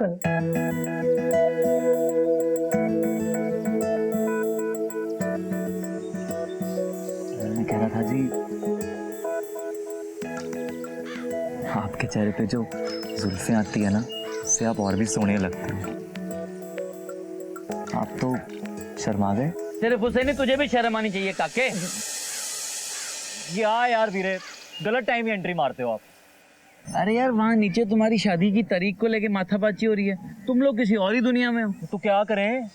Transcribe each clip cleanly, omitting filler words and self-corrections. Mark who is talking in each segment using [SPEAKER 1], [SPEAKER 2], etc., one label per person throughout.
[SPEAKER 1] कल।
[SPEAKER 2] मैं कह रहा था जी, आपके चेहरे पे जो जुल्फें आती है ना, उससे आप और भी सोने लगते हो। आप तो शर्मा गए।
[SPEAKER 3] सिर्फ उसे नहीं, तुझे भी शर्म आनी चाहिए काके।
[SPEAKER 2] यार वीरे, गलत टाइम ही एंट्री मारते हो आप।
[SPEAKER 3] अरे यार, वहाँ नीचे तुम्हारी शादी की तारीख को लेके माथापाची हो रही है, तुम लोग किसी और ही दुनिया में हो।
[SPEAKER 2] तो क्या करें,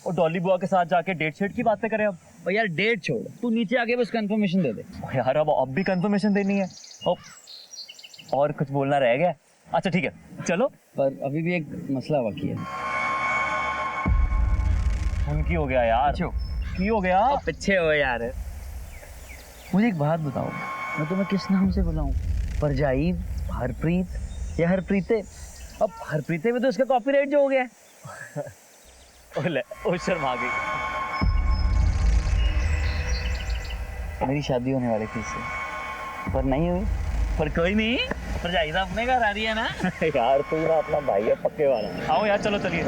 [SPEAKER 2] और डॉली बुआ के साथ जाके डेट शेट की बातें करें अब।
[SPEAKER 3] और यार डेट छोड़, तू नीचे आके बस कंफर्मेशन दे दे।
[SPEAKER 2] यार अब भी कंफर्मेशन देनी है। और कुछ बोलना रह गया? अच्छा ठीक है, चलो।
[SPEAKER 3] पर अभी भी एक मसला बाकी है।
[SPEAKER 2] उनकी हो गया यार, की हो गया।
[SPEAKER 3] पीछे हो यार। मुझे एक बात बताओ, मैं तुम्हें किस नाम से बुलाऊं? परजाई, हरप्रीत या हरप्रीते? अब हरप्रीते में तो इसका कॉपीराइट जो हो गया है।
[SPEAKER 2] ओले, ओ शर्मा गई।
[SPEAKER 3] मेरी शादी होने वाली थी इससे, पर नहीं हुई। पर कोई नहीं, परजाई तो अपने घर आ रही है ना।
[SPEAKER 2] यार तू ना अपना भाई है पक्के वाला। आओ यार, चलो चलिए।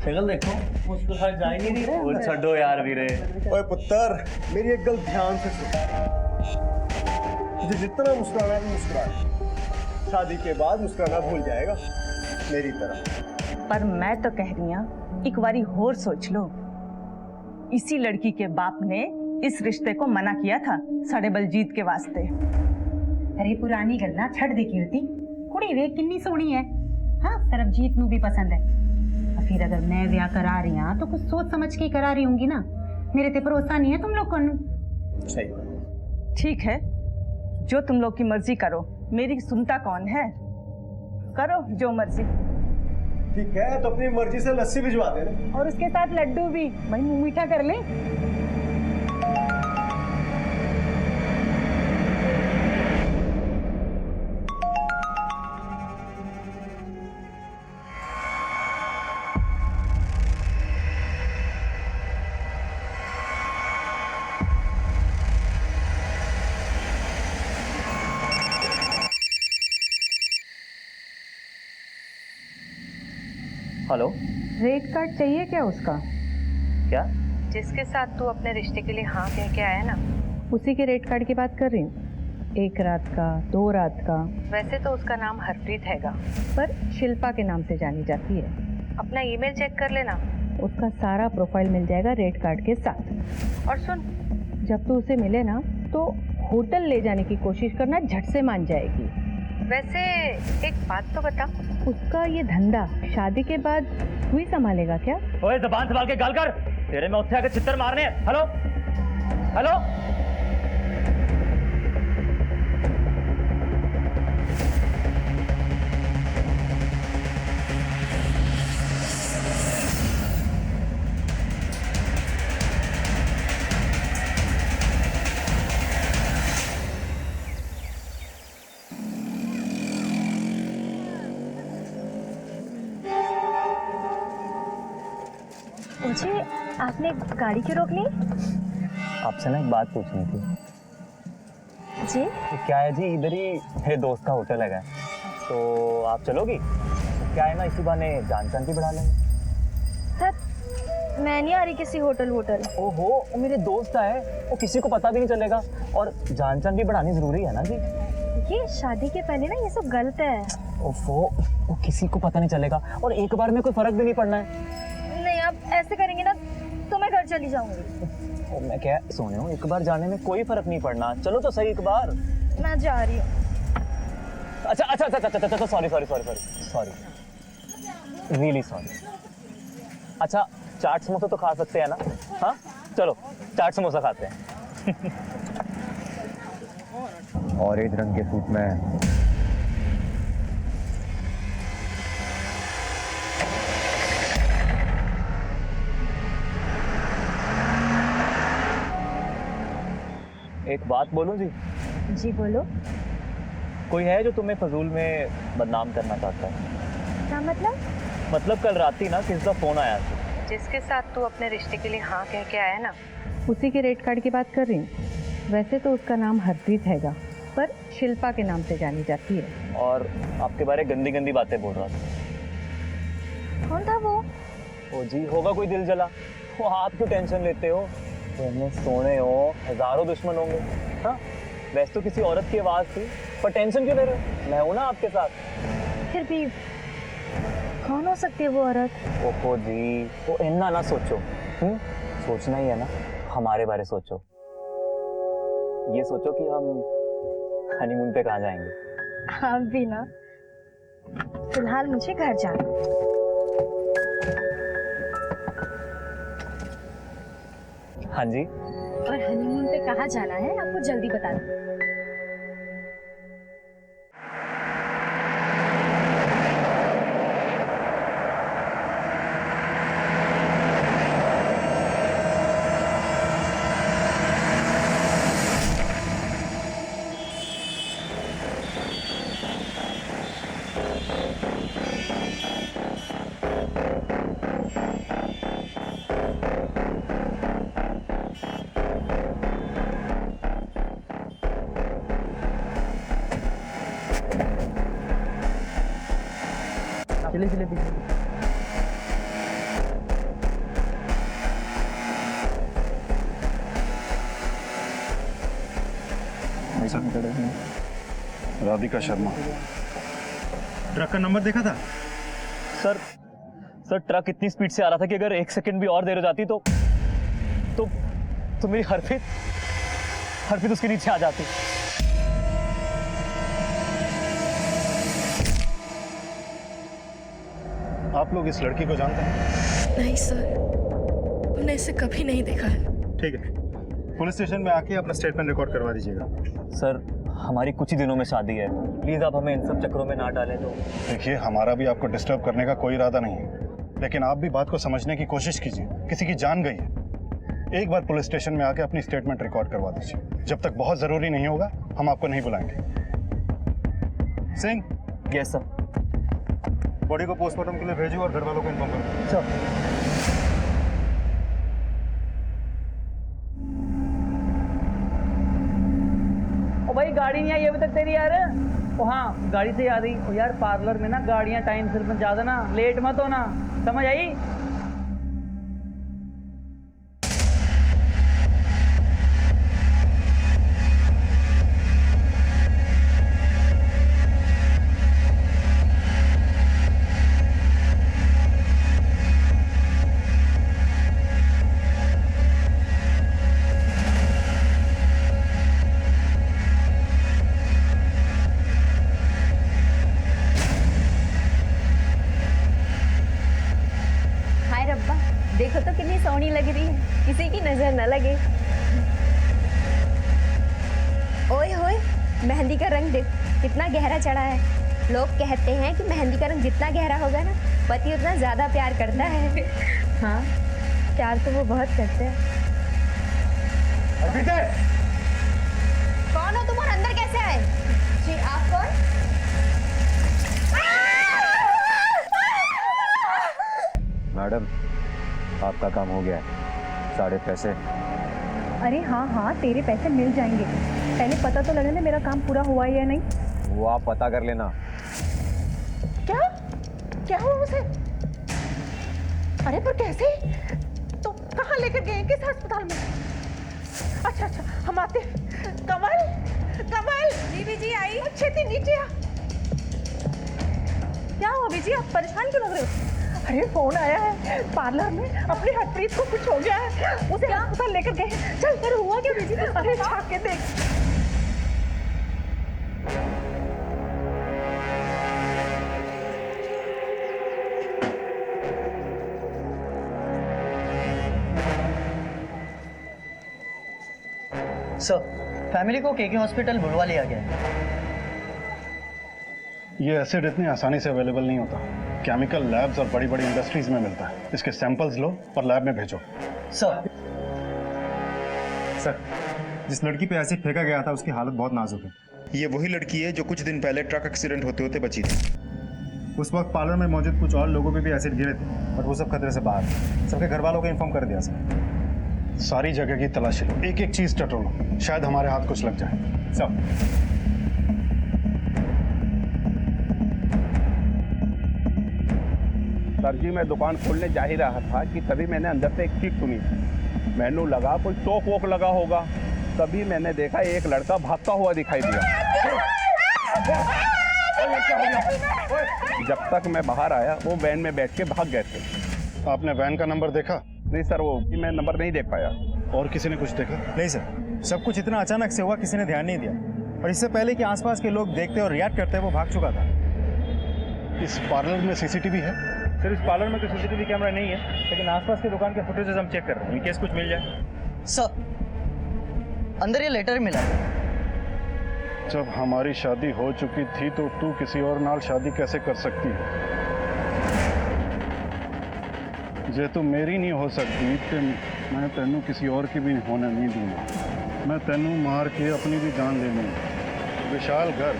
[SPEAKER 3] शक्ल देखो, मुस्कुरा जा ही नहीं रही।
[SPEAKER 2] वो छड्डो यार वीरे।
[SPEAKER 4] ओए पुत्र, मेरी एक गल ध्यान से सुन। तुझे जितना मुस्कुराना है मुस्कुरा। शादी के बाद मुस्कुराना भूल जाएगा, मेरी तरह।
[SPEAKER 1] पर मैं तो कह रही हूं, एक बारी होर सोच लो। इसी लड़की के बाप ने इस रिश्ते को मना किया था साढ़े बलजीत के वास्ते।
[SPEAKER 5] अरे पुरानी गल्ला छड़ दे कीर्ति, कुड़ी वे किन्नी सोहनी है। हाँ, सरबजीत नू भी पसंद है। और फिर अगर मैं ब्याह करा रही हूं तो कुछ सोच समझ के करा रही होंगी ना। मेरे ते भरोसा नहीं है तुम लोग को।
[SPEAKER 4] सही।
[SPEAKER 1] ठीक है, जो तुम लोग की मर्जी करो, मेरी सुनता कौन है। करो जो मर्जी।
[SPEAKER 4] ठीक है, तो अपनी मर्जी से लस्सी भिजवा दे रहे।
[SPEAKER 1] और उसके साथ लड्डू भी, भाई मुंह मीठा कर ले।
[SPEAKER 2] हेलो।
[SPEAKER 5] रेट कार्ड चाहिए क्या उसका?
[SPEAKER 2] क्या?
[SPEAKER 1] जिसके साथ तू अपने रिश्ते के लिए हाँ कह के आया ना,
[SPEAKER 5] उसी के रेट कार्ड की बात कर रही हूँ। 1 रात का, 2 रात का।
[SPEAKER 1] वैसे तो उसका नाम हरप्रीत हैगा,
[SPEAKER 5] पर शिल्पा के नाम से जानी जाती है।
[SPEAKER 1] अपना ईमेल चेक कर लेना।
[SPEAKER 5] उसका सारा प्रोफाइल मिल जाएगा रेट कार्ड के साथ।
[SPEAKER 1] और सुन,
[SPEAKER 5] जब तू उसे मिले ना तो होटल ले जाने की कोशिश करना, झट से मान जाएगी।
[SPEAKER 1] वैसे एक बात तो बता,
[SPEAKER 5] उसका ये धंधा शादी के बाद तू ही संभालेगा क्या?
[SPEAKER 2] ओए ज़बान संभाल के गाल कर, तेरे में उत्थे आके चित्तर मारने हैं। Hello hello.
[SPEAKER 6] मुझे आपने गाड़ी क्यों रोक ली?
[SPEAKER 2] आपसे ना एक बात पूछनी थी।
[SPEAKER 6] जी?
[SPEAKER 2] तो क्या है जी, इधर ही मेरे दोस्त का होटल है, तो आप चलोगी? क्या है ना, इसी बहाने जान पहचान भी बढ़ा लेंगे।
[SPEAKER 6] सर, मैं नहीं आ रही किसी होटल।
[SPEAKER 2] ओहो, वो मेरे दोस्त है, वो किसी को पता भी नहीं चलेगा, और जान पहचान भी बढ़ानी जरूरी है ना जी।
[SPEAKER 6] ये शादी के पहले ना ये सब गलत है।
[SPEAKER 2] ओफो, वो किसी को पता नहीं चलेगा, और एक बार में कोई फर्क भी नहीं पड़ना है।
[SPEAKER 6] नहीं, आप ऐसे करेंगे ना तो मैं घर चली जाऊंगी।
[SPEAKER 2] और मैं क्या सोने हूँ, एक बार जाने में कोई फर्क नहीं पड़ना। चलो तो सही एक बार।
[SPEAKER 6] मैं जा रही हूँ।
[SPEAKER 2] अच्छा अच्छा अच्छा अच्छा अच्छा, sorry sorry sorry sorry sorry, really sorry. अच्छा, चाट समोसा तो खा सकते हैं ना? हाँ चलो, चाट समोसा खाते हैं।
[SPEAKER 4] और एक रंग के सूट में
[SPEAKER 2] एक बात बोलूं जी?
[SPEAKER 6] जी बोलो।
[SPEAKER 2] कोई है जो तुम्हें फजूल में बदनाम करना चाहता है?
[SPEAKER 6] क्या मतलब?
[SPEAKER 2] मतलब कल रात ही ना किसी का फोन आया था।
[SPEAKER 1] जिसके साथ तू अपने रिश्ते के लिए हाँ कह के आया ना,
[SPEAKER 7] उसी के रेट कार्ड की बात कर रही हूँ। वैसे तो उसका नाम हरप्रीत हैगा, पर शिल्पा के नाम से जानी जाती है।
[SPEAKER 2] और आपके बारे गंदी गंदी बातें बोल रहा था।
[SPEAKER 6] कौन था वो?
[SPEAKER 2] ओ जी, होगा कोई दिल जला। वो आप क्यों टेंशन लेते हो? तुमने सोने हो, हजारों दुश्मन होंगे। हाँ, वैसे तो किसी औरत की आवाज थी, पर टेंशन क्यों ले रहे हो? मैं हूं ना आपके साथ।
[SPEAKER 6] फिर भी कौन हो सकती है वो औरत?
[SPEAKER 2] ओहो जी, वो इन्ना ना सोचो। सोचना ही है ना, हमारे बारे सोचो। ये सोचो कि हम हनीमून पे कहाँ जाएंगे।
[SPEAKER 6] हाँ भी ना, फिलहाल मुझे घर जाना।
[SPEAKER 2] हाँ जी।
[SPEAKER 6] और हनीमून पे कहाँ जाना है आपको जल्दी बता दो।
[SPEAKER 3] चले चले पीछे।
[SPEAKER 8] राधिका शर्मा। ट्रक का नंबर देखा था?
[SPEAKER 2] सर ट्रक इतनी स्पीड से आ रहा था कि अगर एक सेकंड भी और देर हो जाती तो मेरी हरप्रीत उसके नीचे आ जाती।
[SPEAKER 8] आप लोग इस लड़की को जानते हैं?
[SPEAKER 9] नहीं सर, मैंने इसे कभी नहीं देखा है।
[SPEAKER 8] ठीक है, पुलिस स्टेशन में आके अपना स्टेटमेंट रिकॉर्ड करवा दीजिएगा।
[SPEAKER 2] सर, हमारी कुछ ही दिनों में शादी है, प्लीज आप हमें इन सब चक्करों में ना डालें। तो
[SPEAKER 8] देखिए, हमारा भी आपको डिस्टर्ब करने का कोई इरादा नहीं है, लेकिन आप भी बात को समझने की कोशिश कीजिए। किसी की जान गई है, एक बार पुलिस स्टेशन में आके अपनी स्टेटमेंट रिकॉर्ड करवा दीजिए। जब तक बहुत जरूरी नहीं होगा, हम आपको नहीं बुलाएंगे। Singh,
[SPEAKER 2] yes sir.
[SPEAKER 8] बॉडी को पोस्टमार्टम के लिए भेजो और घर वालों को इन्फॉर्म करो।
[SPEAKER 3] ओ भाई, गाड़ी नहीं आई अभी तक तेरी यार। ओ हाँ, गाड़ी से याद आई। ओ यार, पार्लर में ना गाड़ियाँ टाइम से पहुँचा देना, लेट मत होना, समझ आई?
[SPEAKER 6] हाय रब्बा, देखो तो कितनी सोहनी लग रही है, किसी की नजर न लगे। ओए होए, मेहंदी का रंग देख कितना गहरा चढ़ा है। लोग कहते हैं कि मेहंदी का रंग जितना गहरा होगा ना, पति उतना ज्यादा प्यार करता है। हाँ, प्यार तो वो बहुत करते हैं। कौन हो तुम और अंदर कैसे आए? जी आप कौन?
[SPEAKER 10] मैडम, आपका काम हो गया है, सारे पैसे।
[SPEAKER 7] अरे हाँ हाँ, तेरे पैसे मिल जाएंगे। पहले पता तो लगे ना मेरा काम पूरा हुआ है या नहीं।
[SPEAKER 10] वो आप पता कर लेना।
[SPEAKER 7] क्या क्या हुआ उसे? अरे पर कैसे? तो कहाँ लेकर गए, किस अस्पताल में? अच्छा अच्छा, हम आते। कमल, कमल। जी बीजी आई। छेती नीचे आ। क्या हुआ बीजी, आप परेशान क्यों लग रहे हो? अरे फोन आया है, पार्लर में अपनी हरप्रीत को कुछ हो गया है, उसे अस्पताल लेकर गए। चल, तेरे हुआ क्या बीजी? अरे झाँक के देख।
[SPEAKER 3] सर, फैमिली को केके हॉस्पिटल बुलवा लिया गया है।
[SPEAKER 8] ये एसिड इतनी आसानी से अवेलेबल नहीं होता, केमिकल लैब्स और बड़ी बड़ी इंडस्ट्रीज में मिलता है। इसके सैंपल्स लो और लैब में भेजो।
[SPEAKER 3] सर,
[SPEAKER 8] सर,
[SPEAKER 11] जिस लड़की पे एसिड फेंका गया था उसकी हालत बहुत नाजुक है।
[SPEAKER 12] ये वही लड़की है जो कुछ दिन पहले ट्रक एक्सीडेंट होते होते बची थी।
[SPEAKER 11] उस वक्त पार्लर में मौजूद कुछ और लोगों पे भी एसिड गिरे थे, पर वो सब खतरे से बाहर थे। सबके घर वालों को इन्फॉर्म कर दिया सर।
[SPEAKER 8] सारी जगह की तलाशी लो, एक एक चीज टटोलो, शायद हमारे हाथ कुछ लग जाए।
[SPEAKER 11] सब
[SPEAKER 13] सर जी, मैं दुकान खोलने जा ही रहा था कि तभी मैंने अंदर से एक चीख सुनी। मैंने लगा कोई टोक वोक लगा होगा, तभी मैंने देखा एक लड़का भागता हुआ दिखाई दिया। जब तक मैं बाहर आया वो वैन में बैठ के भाग गए थे।
[SPEAKER 8] आपने वैन का नंबर देखा?
[SPEAKER 13] नहीं सर, वो मैं नंबर नहीं देख पाया।
[SPEAKER 8] और किसी ने कुछ देखा?
[SPEAKER 11] नहीं सर, सब कुछ इतना अचानक से हुआ, किसी ने ध्यान नहीं दिया। और इससे पहले कि आसपास के लोग देखते और रिएक्ट करते वो भाग चुका था।
[SPEAKER 8] इस पार्लर में सीसीटीवी है?
[SPEAKER 11] सर, इस पार्लर में तो सीसीटीवी कैमरा नहीं है, लेकिन आसपास की दुकान के फुटेजेस हम चेक कर रहे हैं, इन केस कुछ मिल जाए।
[SPEAKER 3] सर, अंदर ये लेटर मिला है।
[SPEAKER 8] जब हमारी शादी हो चुकी थी तो तू किसी और नाल शादी कैसे कर सकती है? जे तू मेरी नहीं हो सकती तो मैं तेनू किसी और की भी होने नहीं दूंगा। मैं तेनू मार के अपनी भी जान ले लूंगा। विशाल गर्ग।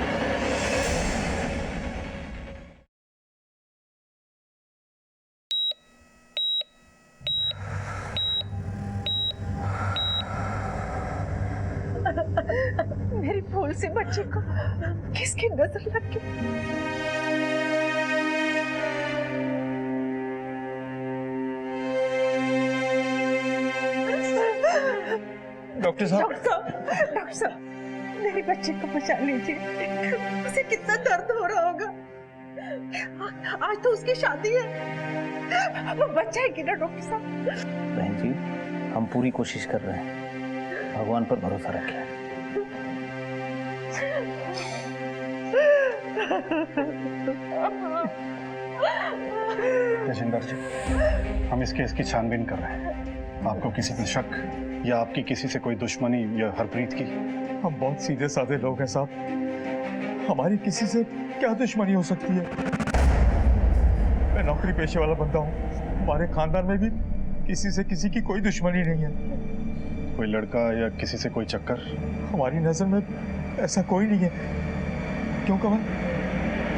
[SPEAKER 7] मेरी भूल से बच्चे को किसकी नजर लग गई?
[SPEAKER 11] डॉक्टर साहब,
[SPEAKER 7] डॉक्टर साहब, मेरी बच्चे को बचा लीजिए। उसे कितना दर्द हो रहा होगा। आज तो उसकी शादी है, वो बच्चा है कि ना डॉक्टर साहब?
[SPEAKER 3] बहन जी, हम पूरी कोशिश कर रहे हैं, भगवान पर भरोसा रखें।
[SPEAKER 8] तेजिंदर जी, हम इस केस की छानबीन कर रहे हैं। आपको किसी पे शक या आपकी किसी से कोई दुश्मनी या हरप्रीत की?
[SPEAKER 11] हम बहुत सीधे साधे लोग हैं साहब, हमारी किसी से क्या दुश्मनी हो सकती है? मैं नौकरी पेशे वाला बंदा हूँ, हमारे खानदान में भी किसी से किसी की कोई दुश्मनी नहीं है।
[SPEAKER 8] कोई लड़का या किसी से कोई चक्कर?
[SPEAKER 11] हमारी नजर में ऐसा कोई नहीं है। क्यों कमल?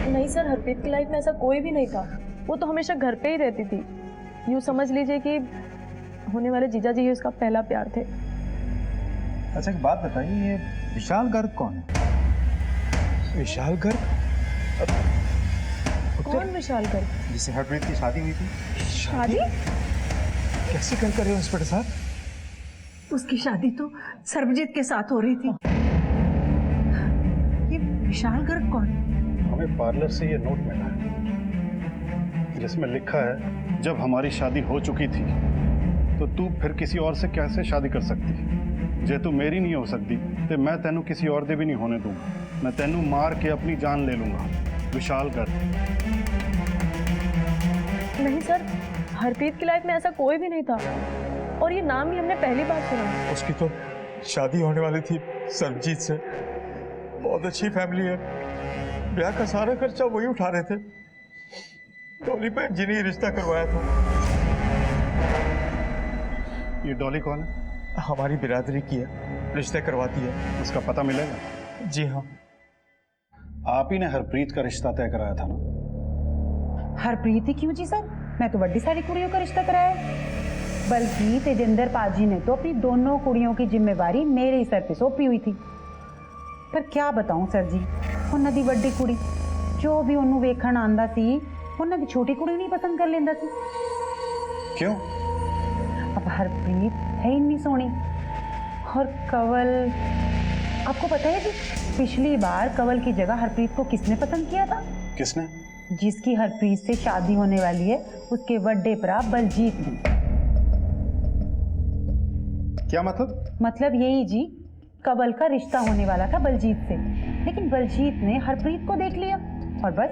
[SPEAKER 9] नहीं सर, हरप्रीत की लाइफ में ऐसा कोई भी नहीं था। वो तो हमेशा घर पे ही रहती थी। यूँ समझ लीजिए कि होने वाले जीजा जी उसका पहला प्यार थे।
[SPEAKER 11] अच्छा, एक बात बताइए, ये विशाल गर्ग कौन है? विशाल गर्ग?
[SPEAKER 9] कौन विशाल गर्ग?
[SPEAKER 11] जिससे हरप्रीत की शादी हुई थी।
[SPEAKER 9] शादी?
[SPEAKER 11] कैसे कर रहे हो इंस्पेक्टर साहब?
[SPEAKER 7] उसकी शादी तो सर्वजीत के साथ हो रही थी। ये विशाल गर्ग कौन?
[SPEAKER 8] हमें पार्लर से ये नोट मिला है जिसमें लिखा है, जब हमारी शादी हो चुकी थी तो तू फिर किसी और से कैसे शादी कर सकती? जे तू मेरी नहीं हो सकती तो मैं तेनू किसी और दे भी नहीं होने दूंगा। मैं तेनू मार के अपनी जान ले लूंगा। विशाल गर्ग।
[SPEAKER 9] नहीं सर, हरप्रीत की लाइफ में ऐसा कोई भी नहीं था, और ये नाम ही हमने पहली बार सुना।
[SPEAKER 11] उसकी तो शादी होने वाली थी सर्वजीत से। बहुत अच्छी फैमिली है, ब्याह का सारा खर्चा वही उठा रहे थे। डॉली बहन जी ने रिश्ता करवाया था।
[SPEAKER 8] ये डॉली कौन है?
[SPEAKER 11] हमारी बिरादरी की है, रिश्ते करवाती है।
[SPEAKER 8] उसका पता मिलेगा?
[SPEAKER 11] जी हाँ।
[SPEAKER 8] आप ही ने हरप्रीत का रिश्ता तय कराया था ना?
[SPEAKER 5] हरप्रीत ही क्यों जी सर, मैं तो बड़ी सारी कुड़ियों का रिश्ता कराया है। बल्कि तेजिंदर पाजी ने तो अपनी दोनों कुड़ियों की जिम्मेवारी मेरे ही सर पे सौंपी हुई थी। पर क्या बताऊं सर जी, उन्हां दी बड़ी कुड़ी जो भी उन्होंने वेखण आंदा सी, उन्हां दी छोटी कुड़ी नहीं पसंद कर लेंदा सी।
[SPEAKER 8] क्यों?
[SPEAKER 5] अब हरप्रीत है इतनी सोहनी, और कंवल, आपको पता है जी, पिछली बार कंवल की जगह हरप्रीत को किसने पसंद किया था?
[SPEAKER 8] किसने?
[SPEAKER 5] जिसकी हरप्रीत से शादी होने वाली है, उसके बड़े भरा बलजीत ने।
[SPEAKER 8] क्या मतलब?
[SPEAKER 5] मतलब यही जी, कंवल का रिश्ता होने वाला था बलजीत से, लेकिन बलजीत ने हरप्रीत को देख लिया और बस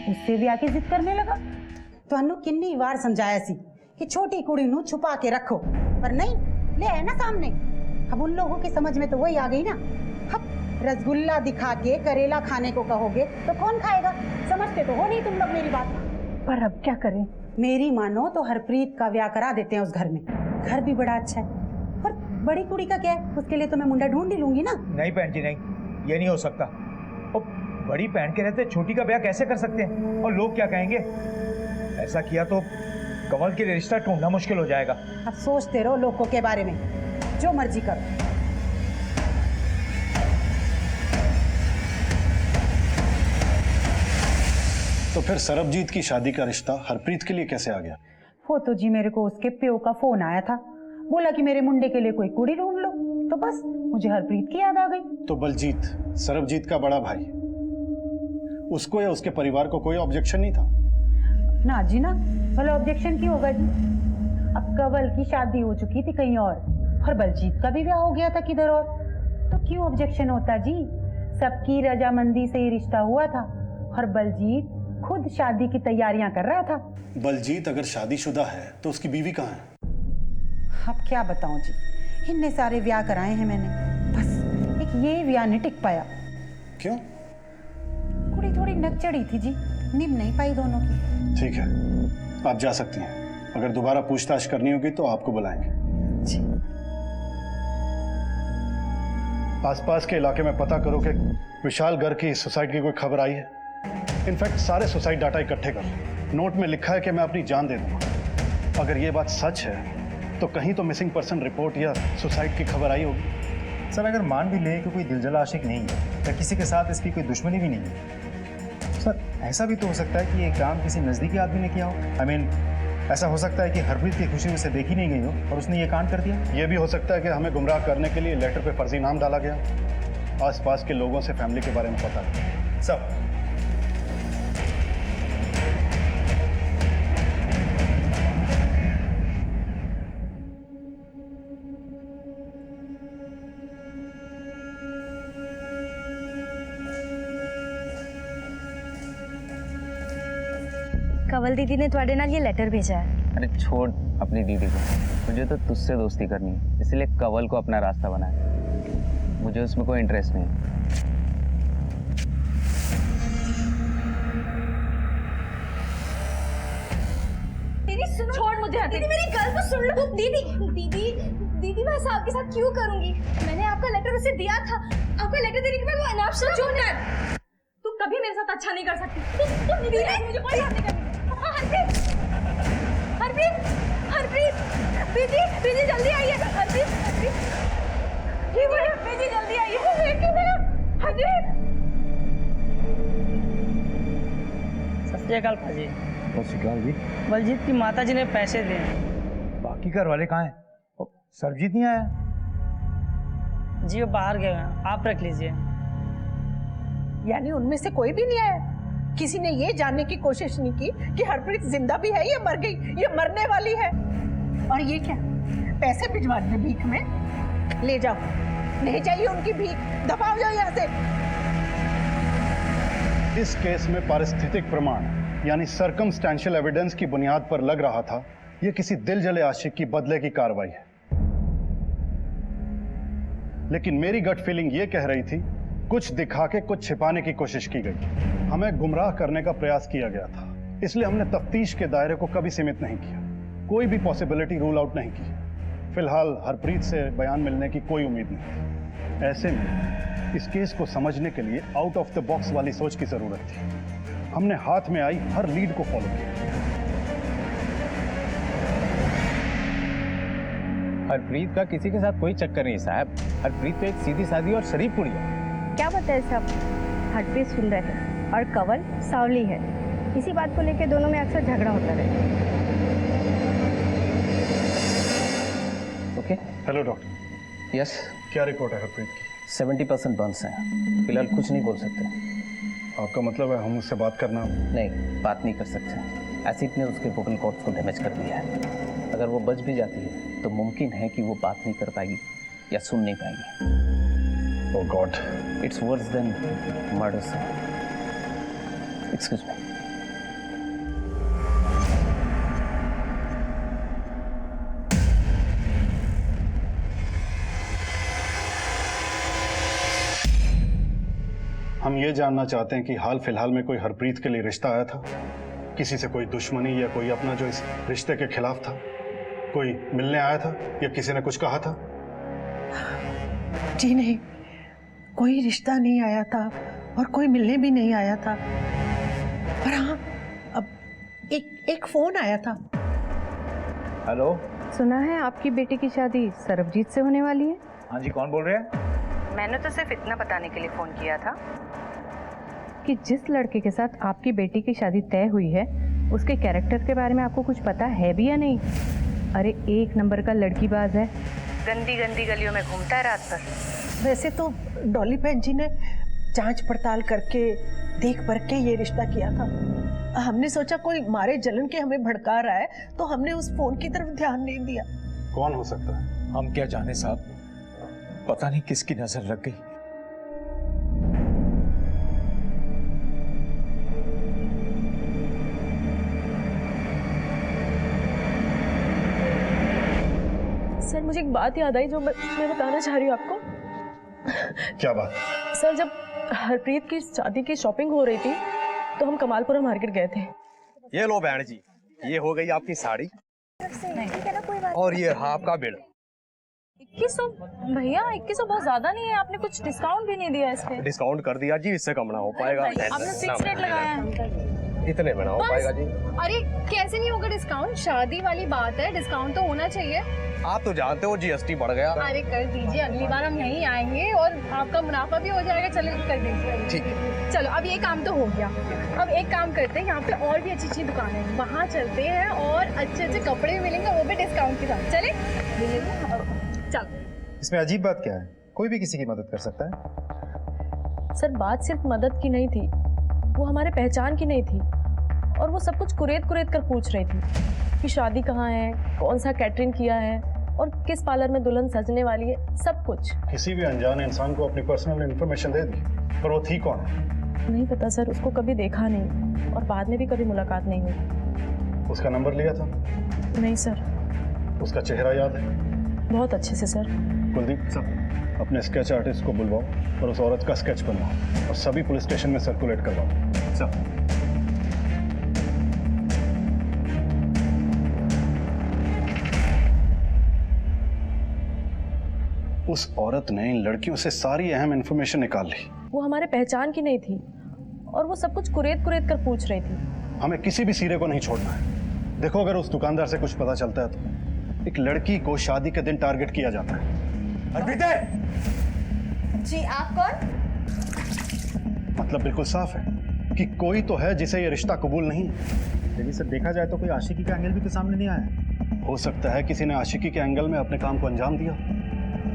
[SPEAKER 5] उससे भी आके जिद करने लगा।
[SPEAKER 14] ਤੁਹਾਨੂੰ किन्नी बार समझाया सी कि छोटी कुड़ी नू छुपा के रखो, पर नहीं, ले आए ना सामने। अब उन लोगों की समझ में तो वही आ गई ना। अब रसगुल्ला दिखा के करेला खाने को कहोगे तो कौन खाएगा? समझते तो हो नहीं तुम लोग मेरी बात।
[SPEAKER 5] पर अब क्या करें?
[SPEAKER 14] मेरी मानो तो हरप्रीत का ब्याह करा देते हैं उस घर में। घर भी बड़ा अच्छा है और बड़ी कुड़ी का क्या है, उसके लिए तो मैं मुंडा ढूंढ ही लूंगी ना।
[SPEAKER 11] नहीं बहन जी, नहीं, ये नहीं हो सकता। और बड़ी बहन के रहते छोटी का ब्याह कैसे कर सकते हैं? और लोग क्या कहेंगे? ऐसा किया तो कमल के लिए रिश्ता ढूंढना मुश्किल हो जाएगा।
[SPEAKER 14] अब सोचते रहो लोगों के बारे में, जो मर्जी करो।
[SPEAKER 8] तो फिर सरबजीत की शादी का रिश्ता हरप्रीत के लिए कैसे आ गया?
[SPEAKER 14] वो तो जी मेरे को उसके प्यो का फोन आया था, बोला कि मेरे मुंडे के लिए कोई कुड़ी ढूंढ लो, तो बस मुझे हरप्रीत की याद आ गई।
[SPEAKER 8] तो बलजीत, सरबजीत का बड़ा भाई, उसको या उसके परिवार को कोई ऑब्जेक्शन नहीं था?
[SPEAKER 14] ना जी ना, भला ऑब्जेक्शन क्यों होगा जी? अब कवल की शादी हो चुकी थी कहीं और बलजीत का भी ब्याह हो गया था किधर और, तो क्यों ऑब्जेक्शन होता जी? सबकी रजामंदी से ही रिश्ता हुआ था और बलजीत खुद शादी की तैयारियां कर रहा था।
[SPEAKER 8] बलजीत अगर शादीशुदा है तो उसकी बीवी कहाँ है?
[SPEAKER 14] अब क्या बताऊं जी, इतने सारे ब्याह कराए हैं मैंने, बस एक ये ब्याह नहीं टिक पाया।
[SPEAKER 8] क्यों?
[SPEAKER 14] कुड़ी थोड़ी नकचड़ी थी जी, निभ नहीं पाई दोनों की।
[SPEAKER 8] ठीक है, आप जा सकती हैं। अगर दोबारा पूछताछ करनी होगी तो आपको बुलाएंगे
[SPEAKER 14] जी।
[SPEAKER 8] आसपास के इलाके में पता करो कि विशाल घर की सुसाइड की कोई खबर आई है। इनफैक्ट सारे सुसाइड डाटा इकट्ठे करो। नोट में लिखा है कि मैं अपनी जान दे दूंगा। अगर ये बात सच है तो कहीं तो मिसिंग पर्सन रिपोर्ट या सुसाइड की खबर आई होगी।
[SPEAKER 11] सर, अगर मान भी ले कि कोई दिलजला आशिक नहीं है या किसी के साथ इसकी कोई दुश्मनी भी नहीं है, सर ऐसा भी तो हो सकता है कि ये काम किसी नज़दीकी आदमी ने किया हो। I mean, ऐसा हो सकता है कि हरप्रीत की खुशी उसे देखी नहीं गई हो और उसने ये कांड कर दिया।
[SPEAKER 8] ये भी हो सकता है कि हमें गुमराह करने के लिए लेटर पे फर्जी नाम डाला गया। आसपास के लोगों से फैमिली के बारे में पता है
[SPEAKER 11] सब।
[SPEAKER 6] कवल दीदी ने तुम्हारे नाल ये लेटर भेजा है।
[SPEAKER 10] अरे छोड़ अपनी दीदी को, मुझे तो तुझसे दोस्ती करनी है, इसलिए कवल को अपना रास्ता बनाया। मुझे उसमें कोई इंटरेस्ट नहीं।
[SPEAKER 6] दीदी सुनो, छोड़ मुझे। दीदी मेरी गल तो सुन लो। दीदी दीदी दीदी मैं ऐसा आपके साथ क्यों करूंगी? मैंने आपका लेटर उसे दिया था। आपका लेटर देने के बाद वो अनाप शनाप क्यों कर? तू कभी मेरे साथ अच्छा नहीं कर सकती। दीदी मुझे कोई बात नहीं करनी। हरप्रीत हरप्रीत हरप्रीत दीदी दीदी जल्दी आइए। हरप्रीत हरप्रीत ये बोले दीदी जल्दी आइए। हरप्रीत
[SPEAKER 3] सत श्री अकाल पाजी।
[SPEAKER 11] जी
[SPEAKER 3] बलजीत की माता जी ने पैसे दिए।
[SPEAKER 11] बाकी घर वाले कहाँ हैं? सरबजीत नहीं आया?
[SPEAKER 3] जी वो बाहर गए हैं, आप रख लीजिए।
[SPEAKER 7] यानी उनमें से कोई भी नहीं आया? किसी ने ये जानने की कोशिश नहीं की कि हरप्रीत जिंदा भी है या मर गई, ये मरने वाली है? और ये क्या, पैसे भिजवा दे भीख में? ले जाओ, नहीं चाहिए उनकी भीख, दबाओ जाओ यहाँ से।
[SPEAKER 8] इस केस में पारिस्थितिक प्रमाण यानी सर्कमस्टेंशियल एविडेंस की बुनियाद पर लग रहा था यह किसी दिल जले आशिक की बदले की कार्रवाई है। लेकिन मेरी गट फीलिंग यह कह रही थी कुछ दिखा के कुछ छिपाने की कोशिश की गई। हमें गुमराह करने का प्रयास किया गया था, इसलिए हमने तफ्तीश के दायरे को कभी सीमित नहीं किया, कोई भी पॉसिबिलिटी रूल आउट नहीं की। फिलहाल हरप्रीत से बयान मिलने की कोई उम्मीद नहीं थी। ऐसे में इस केस को समझने के लिए आउट ऑफ द बॉक्स वाली सोच की जरूरत थी। हमने हाथ में आई हर लीड को फॉलो किया।
[SPEAKER 10] हरप्रीत का किसी के साथ कोई चक्कर नहीं साहब। हरप्रीत तो एक सीधी सादी और शरीफ कुड़ी है।
[SPEAKER 6] क्या बताए सब? हरप्रीत सुंदर है और कवल सावली है। इसी बात को लेकर दोनों में अक्सर झगड़ा होता रहे।
[SPEAKER 10] ओके।
[SPEAKER 8] Hello doctor.
[SPEAKER 10] यस।
[SPEAKER 8] क्या रिपोर्ट है हरप्रीत की?
[SPEAKER 10] 70% बर्न्स हैं। फिलहाल कुछ नहीं बोल सकते।
[SPEAKER 8] आपका मतलब है हम उससे बात करना?
[SPEAKER 10] नहीं, बात नहीं कर सकते। एसिड ने उसके वोकल कॉर्ड्स को डैमेज कर दिया है। अगर वो बच भी जाती है तो मुमकिन है कि वो बात नहीं कर पाएगी या सुन नहीं पाएगी।
[SPEAKER 8] Oh god,
[SPEAKER 10] it's worse than murder sir. Excuse me.
[SPEAKER 8] हम ये जानना चाहते हैं कि हाल फिलहाल में कोई हरप्रीत के लिए रिश्ता आया था? किसी से कोई दुश्मनी या कोई अपना जो इस रिश्ते के खिलाफ था? कोई मिलने आया था या किसी ने कुछ कहा था?
[SPEAKER 7] जी नहीं, कोई रिश्ता नहीं आया था और कोई मिलने भी नहीं आया था। पर हाँ, अब एक फोन आया था।
[SPEAKER 11] हेलो।
[SPEAKER 15] सुना है आपकी बेटी की शादी सरबजीत से होने वाली है।
[SPEAKER 11] हाँ जी, कौन बोल रहे हैं?
[SPEAKER 15] मैंने तो सिर्फ इतना बताने के लिए फोन किया था कि जिस लड़के के साथ आपकी बेटी की शादी तय हुई है उसके कैरेक्टर के बारे में आपको कुछ पता है भी या नहीं? अरे एक नंबर का लड़कीबाज है, गंदी गंदी गलियों में घूमता है रात भर।
[SPEAKER 7] वैसे तो डॉली बहन जी ने जांच पड़ताल करके देख परख के ये रिश्ता किया था। हमने सोचा कोई मारे जलन के हमें भड़का रहा है, तो हमने उस फोन की तरफ ध्यान नहीं दिया।
[SPEAKER 8] कौन हो सकता है?
[SPEAKER 11] हम क्या जाने साहब, पता नहीं किसकी नजर लग गई।
[SPEAKER 9] सर मुझे एक बात याद आई जो मैं बताना चाह रही हूँ आपको।
[SPEAKER 8] क्या बात?
[SPEAKER 9] सर जब हरप्रीत की शादी की शॉपिंग हो रही थी तो हम कमालपुरा मार्केट गए थे।
[SPEAKER 4] ये लो बहन जी, ये हो गई आपकी साड़ी और ये रहा आपका बिल।
[SPEAKER 9] 2100 भैया, 2100 बहुत ज्यादा नहीं है, आपने कुछ डिस्काउंट भी नहीं दिया इस पे।
[SPEAKER 4] डिस्काउंट कर दिया जी, इससे कम ना हो पाएगा।
[SPEAKER 9] आपने फिक्स रेट लगाया है।
[SPEAKER 4] इतने में ना हो पाएगा जी।
[SPEAKER 6] अरे कैसे नहीं होगा डिस्काउंट? शादी वाली बात है, डिस्काउंट तो होना चाहिए।
[SPEAKER 4] आप तो जानते हो जीएसटी बढ़ गया।
[SPEAKER 6] अरे कर दीजिए, अगली बार हम यहीं आएंगे और आपका मुनाफा भी हो जाएगा। चलो कर दीजिए।
[SPEAKER 4] ठीक है।
[SPEAKER 6] चलो अब ये काम तो हो गया। अब एक काम करते हैं, यहाँ पे और भी अच्छी अच्छी दुकानें हैं, वहाँ चलते हैं और अच्छे अच्छे कपड़े भी मिलेंगे, वो भी डिस्काउंट के साथ। चले चलो।
[SPEAKER 16] इसमें अजीब बात क्या है? कोई भी किसी की मदद कर सकता है।
[SPEAKER 9] सर बात सिर्फ मदद की नहीं थी, वो हमारे पहचान की नहीं थी और वो सब कुछ कुरेद कर पूछ रही थी कि शादी कहाँ है, कौन सा कैटरिंग किया है और किस पार्लर में दुल्हन सजने वाली है, सब कुछ।
[SPEAKER 8] किसी भी अनजान इंसान को अपनी पर्सनल इन्फॉर्मेशन दे दी, पर वो थी कौन?
[SPEAKER 9] नहीं पता सर, उसको कभी देखा नहीं और बाद में भी कभी मुलाकात नहीं हुई।
[SPEAKER 8] उसका नंबर लिया था?
[SPEAKER 9] नहीं सर।
[SPEAKER 8] उसका चेहरा याद है?
[SPEAKER 9] बहुत अच्छे से सर।
[SPEAKER 8] कुलदीप सर, अपने स्केच आर्टिस्ट को बुलवाओ और उस औरत का स्केच बनवाओ और सभी पुलिस स्टेशन में सर्कुलेट करवाओ। सर उस औरत ने इन लड़कियों से सारी अहम इंफॉर्मेशन निकाल ली।
[SPEAKER 9] वो हमारे पहचान की नहीं थी और वो सब कुछ कुरेद कर पूछ रही थी।
[SPEAKER 8] हमें किसी भी सिरे को नहीं छोड़ना है। देखो, अगर उस दुकानदार से कुछ पता चलता है तो एक लड़की को शादी के दिन टारगेट किया जाता है। अर्पिता
[SPEAKER 6] जी, आप कौन?
[SPEAKER 8] मतलब बिल्कुल साफ है कि कोई तो है जिसे ये रिश्ता कबूल नहीं है।
[SPEAKER 16] लेकिन सर देखा जाए तो कोई आशिकी का एंगल भी तो सामने नहीं आया।
[SPEAKER 8] हो सकता है किसी ने आशिकी के एंगल में अपने काम को अंजाम दिया।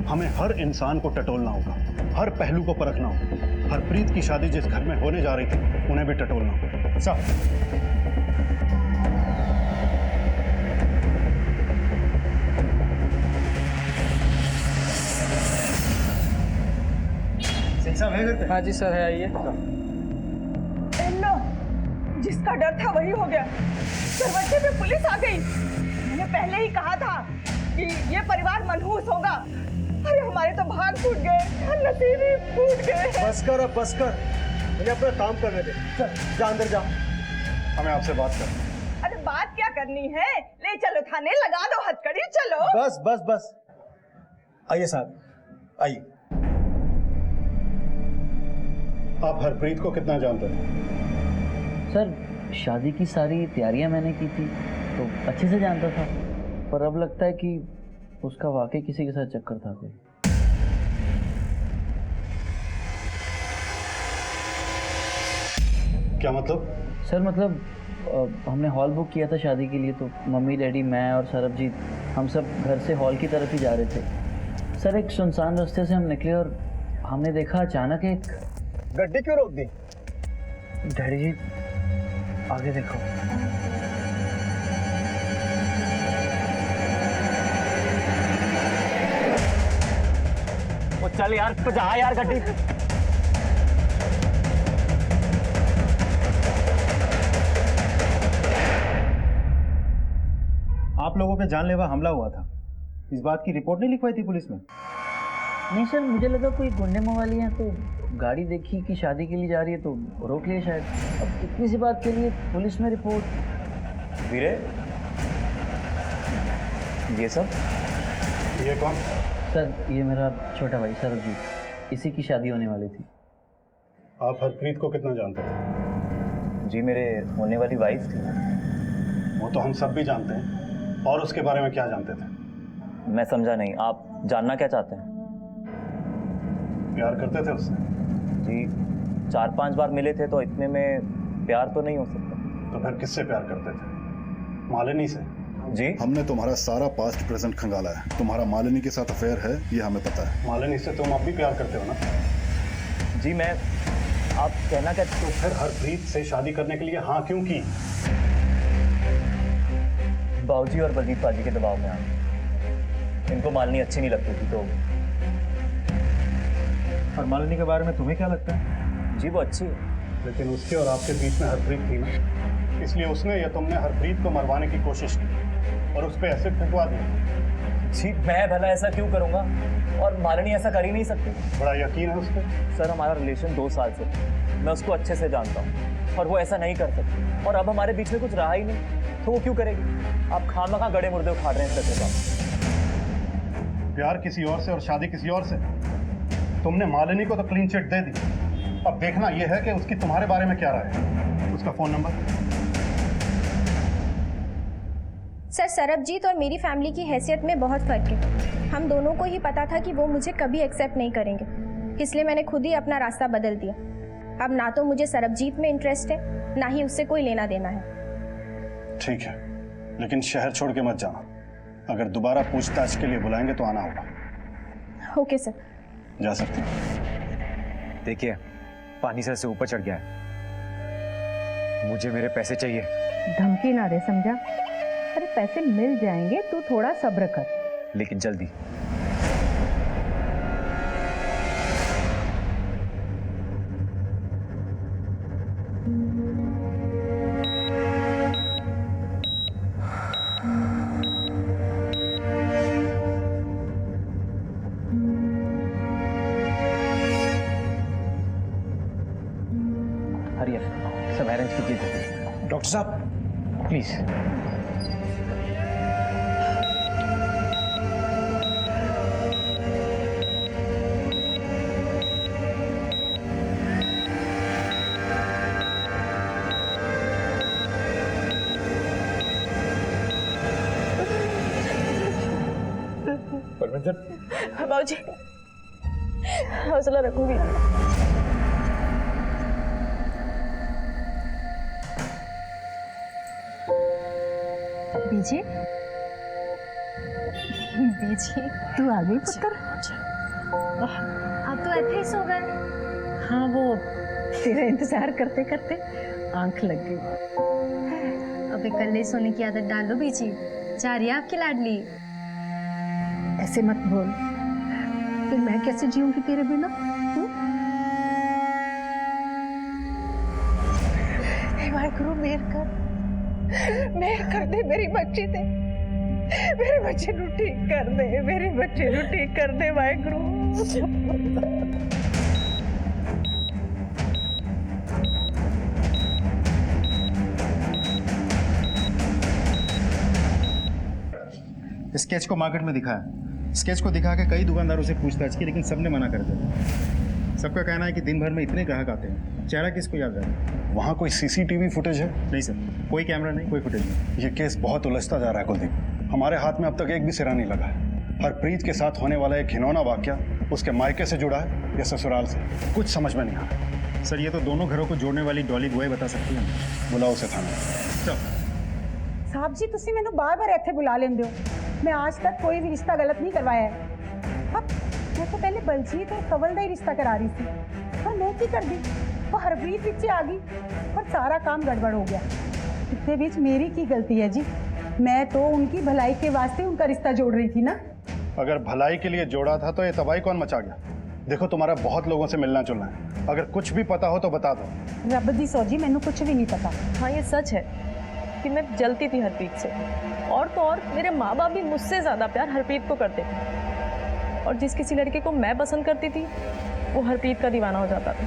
[SPEAKER 8] हमें हर इंसान को टटोलना होगा, हर पहलू को परखना होगा। हरप्रीत की शादी जिस घर में होने जा रही थी उन्हें भी टटोलना होगा। साहब
[SPEAKER 16] साहब है घर पे?
[SPEAKER 10] हाँ जी सर है, आइए।
[SPEAKER 1] लो, जिसका डर था वही हो गया। दरवाजे पे पुलिस आ गई। मैंने पहले ही कहा था कि ये परिवार मनहूस होगा। अरे हमारे तो भाग फूट गए, नसीब ही फूट गए।
[SPEAKER 4] बस कर, अब बस कर, मुझे अपना काम करने दे। चल जा अंदर जा।
[SPEAKER 8] हमें आपसे बात करनी।
[SPEAKER 1] अरे बात क्या करनी है? ले चलो थाने, लगा दो हथकड़ी, चलो।
[SPEAKER 4] बस बस बस, आइए साहब, आइए।
[SPEAKER 8] आप हरप्रीत को कितना जानते हैं?
[SPEAKER 3] सर शादी की सारी तैयारियां मैंने की थी तो अच्छे से जानता था, पर अब लगता है कि उसका वाकई किसी के साथ चक्कर था कोई।
[SPEAKER 8] क्या मतलब?
[SPEAKER 3] सर मतलब हमने हॉल बुक किया था शादी के लिए, तो मम्मी डैडी मैं और सरबजीत हम सब घर से हॉल की तरफ ही जा रहे थे। सर एक सुनसान रास्ते से हम निकले और हमने देखा अचानक एक
[SPEAKER 4] गड्डी क्यों रोक दी?
[SPEAKER 3] डैडी जी आगे देखो।
[SPEAKER 2] वो चल यार, तो जा यार गड्डी।
[SPEAKER 16] आप लोगों पे जानलेवा हमला हुआ था, इस बात की रिपोर्ट नहीं लिखवाई थी पुलिस में?
[SPEAKER 3] नहीं सर, मुझे लगा कोई गुंडे मवाली हैं तो गाड़ी देखी कि शादी के लिए जा रही है तो रोक लिया शायद। अब इतनी सी बात के लिए पुलिस में रिपोर्ट।
[SPEAKER 2] वीरे, ये सब?
[SPEAKER 8] ये कौन?
[SPEAKER 3] सर ये मेरा छोटा भाई सरबजीत, इसी की शादी होने वाली थी।
[SPEAKER 8] आप हरप्रीत को कितना जानते थे?
[SPEAKER 2] जी मेरे होने वाली वाइफ थी।
[SPEAKER 8] वो तो हम सब भी जानते हैं, और उसके बारे में क्या जानते थे?
[SPEAKER 2] मैं समझा नहीं, आप जानना क्या चाहते हैं?
[SPEAKER 8] प्यार करते थे उससे?
[SPEAKER 2] जी 4-5 बार मिले थे, तो इतने में प्यार तो नहीं हो सकता।
[SPEAKER 8] तो फिर किससे प्यार करते थे? मालिनी से?
[SPEAKER 2] जी
[SPEAKER 8] हमने तुम्हारा सारा पास्ट प्रेजेंट खंगाला है। तुम्हारा मालिनी के साथ अफेयर है, ये हमें पता है। मालिनी से तुम अब भी प्यार करते हो ना?
[SPEAKER 2] जी मैं, आप कहना क्या?
[SPEAKER 8] तो फिर हरप्रीत से शादी करने के लिए हाँ क्यों की?
[SPEAKER 2] बाबूजी और बलजीत बाजी के दबाव में आ गए। इनको मालिनी अच्छी नहीं लगती थी तो।
[SPEAKER 16] और मालिनी के बारे में तुम्हें क्या लगता है?
[SPEAKER 2] जी वो अच्छी है,
[SPEAKER 8] लेकिन उसके और आपके बीच में हरप्रीत थी ना, इसलिए उसने या तुमने हरप्रीत को मरवाने की कोशिश की और उस पर एसिड फेंकवा दिया।
[SPEAKER 2] जी मैं भला ऐसा क्यों करूंगा, और मालिनी ऐसा कर ही नहीं सकती।
[SPEAKER 8] बड़ा यकीन है उस पर?
[SPEAKER 2] सर हमारा रिलेशन 2 साल से, मैं उसको अच्छे से जानता हूँ, और वो ऐसा नहीं कर सकती। और अब हमारे बीच में कुछ रहा ही नहीं, तो वो क्यों करेगी? आप खामखा गड़े मुर्दे उखाड़ रहे हैं सर का।
[SPEAKER 8] प्यार किसी और से और शादी किसी और से। तुमने मालिनी को तो क्लीन चिट दे दी, अब देखना यह है कि उसकी तुम्हारे बारे में क्या राय है। उसका फोन नंबर?
[SPEAKER 6] सर सरबजीत और मेरी फैमिली की हैसियत में बहुत फ़र्क है। हम दोनों को ही पता था कि वो मुझे कभी एक्सेप्ट नहीं करेंगे, इसलिए मैंने खुद ही अपना रास्ता बदल दिया। अब ना तो मुझे सरबजीत में इंटरेस्ट है, ना ही उससे कोई लेना देना है।
[SPEAKER 8] ठीक है, लेकिन शहर छोड़ के मत जाना। अगर दोबारा पूछताछ के लिए बुलाएंगे तो आना होगा।
[SPEAKER 6] Okay sir.
[SPEAKER 8] जा सकते हैं।
[SPEAKER 17] देखिए पानी सर से ऊपर चढ़ गया है, मुझे मेरे पैसे चाहिए।
[SPEAKER 15] धमकी ना दे, समझा? अरे पैसे मिल जाएंगे, तू थोड़ा सब्र कर।
[SPEAKER 17] लेकिन जल्दी।
[SPEAKER 10] हरियर सब अरेंज कीजिए।
[SPEAKER 17] डॉक्टर साहब
[SPEAKER 10] प्लीज।
[SPEAKER 9] बाबूजी हौसला रखूंगी।
[SPEAKER 5] बीजी, बीजी तू आ गई पुत्र।
[SPEAKER 6] अब तो ऐसे ही सो गए।
[SPEAKER 5] हाँ वो तेरा इंतजार करते करते आंख लग गई।
[SPEAKER 6] अब इकल्ले सोने की आदत डाल दो बीजी, जा रही है आपकी लाडली।
[SPEAKER 5] ऐसे मत बोल, फिर मैं कैसे जीऊंगी तेरे बिना?
[SPEAKER 7] हे वाहिगुरु मेहर कर दे मेरी बच्ची ते, मेरे बच्चे नू ठीक कर दे, मेरे बच्चे नू ठीक कर दे वाहिगुरु।
[SPEAKER 16] स्केच को मार्केट में दिखाया, स्केच को दिखा के कई दुकानदारों से पूछताछ की, लेकिन सबने मना कर दिया। सबका कहना है कि दिन भर में इतने ग्राहक आते हैं, चेहरा किसको याद रहे।
[SPEAKER 8] वहाँ कोई सीसीटीवी फुटेज है?
[SPEAKER 16] नहीं सर, कोई कैमरा नहीं, कोई फुटेज नहीं।
[SPEAKER 8] ये केस बहुत उलझता जा रहा है कुलदीप। हमारे हाथ में अब तक एक भी सिरा नहीं लगा है। हरप्रीत के साथ होने वाला एक घिनौना वाकया उसके मायके से जुड़ा है या ससुराल से, कुछ समझ में नहीं आ रहा।
[SPEAKER 16] सर ये तो दोनों घरों को जोड़ने वाली डॉली बुआई बता सकती है।
[SPEAKER 8] बुलाओ उसे थाने।
[SPEAKER 14] साहब जी तुसी मैनू बार-बार ਇੱਥੇ बुला लेंदे हो। मैं आज तक कोई भी रिश्ता गलत नहीं करवाया है। अब मैं तो पहले बलजीत और कवल का ही रिश्ता करा रही थी, पर मैं की कर दी, वो हरप्रीत पीछे आ गई और सारा काम गड़बड़ हो गया। इसके बीच मेरी की गलती है जी? मैं तो उनकी भलाई के वास्ते उनका रिश्ता जोड़ रही थी ना।
[SPEAKER 8] अगर भलाई के लिए जोड़ा था तो ये तबाही कौन मचा गया? देखो तुम्हारा बहुत लोगों से मिलना जुलना है, अगर कुछ भी पता हो तो बता दो।
[SPEAKER 14] रब दी सौजी मैनू कुछ भी नहीं पता।
[SPEAKER 9] हाँ ये सच है कि मैं जलती थी हरप्रीत से, और तो और मेरे माँ बाप भी मुझसे ज़्यादा प्यार हरप्रीत को करते थे, और जिस किसी लड़के को मैं पसंद करती थी वो हरप्रीत का दीवाना हो जाता था।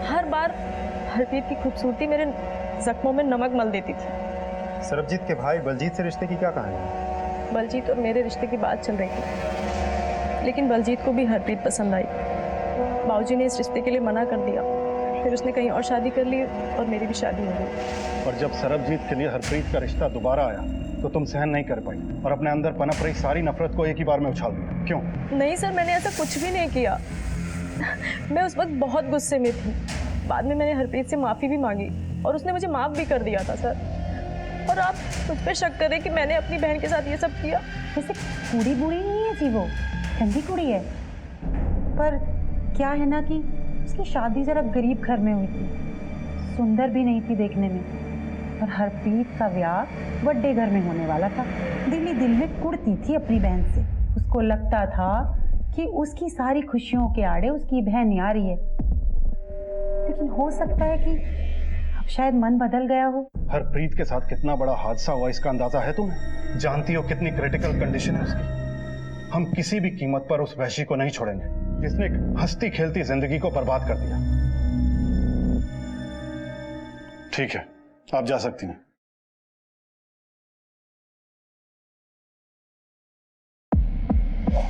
[SPEAKER 9] हर बार हरप्रीत की खूबसूरती मेरे जख्मों में नमक मल देती थी।
[SPEAKER 16] सरबजीत के भाई बलजीत से रिश्ते की क्या कहानी है?
[SPEAKER 9] बलजीत और मेरे रिश्ते की बात चल रही थी। लेकिन बलजीत को भी हरप्रीत पसंद आई। बाबूजी ने इस रिश्ते के लिए मना कर दिया, फिर उसने कहीं और शादी कर ली और मेरी भी शादी हो गई।
[SPEAKER 8] और जब सरबजीत के लिए हरप्रीत का रिश्ता दोबारा आया तो तुम सहन नहीं कर पाई और अपने अंदर पनप रही सारी नफरत को एक ही बार में उछाल दिया। क्यों?
[SPEAKER 9] नहीं सर, मैंने ऐसा कुछ भी नहीं किया। मैं उस वक्त बहुत गुस्से में थी। बाद में मैंने हरप्रीत से माफ़ी भी मांगी और उसने मुझे माफ़ भी कर दिया था सर। और आप मुझ पर शक करें कि मैंने अपनी बहन के साथ ये सब किया।
[SPEAKER 14] वैसे कुड़ी बुरी नहीं है जी, वो ठंडी कुड़ी है, पर क्या है ना कि उसकी शादी जरा गरीब घर में हुई थी, सुंदर भी नहीं थी देखने में, और हरप्रीत का ब्याह बड़े घर में होने वाला था। दिल ही दिल में कुड़ती थी अपनी बहन से। उसको लगता था कि उसकी सारी खुशियों के आड़े उसकी बहन आ रही है, लेकिन हो सकता है कि अब शायद मन बदल गया हो।
[SPEAKER 8] हरप्रीत के साथ कितना बड़ा हादसा हुआ इसका अंदाजा है तुम्हें? जानती हो कितनी क्रिटिकल कंडीशन है उसकी। हम किसी भी कीमत पर उस वहशी को नहीं छोड़ेंगे जिसने एक हंसती खेलती जिंदगी को बर्बाद कर दिया। ठीक है, आप जा सकती हैं।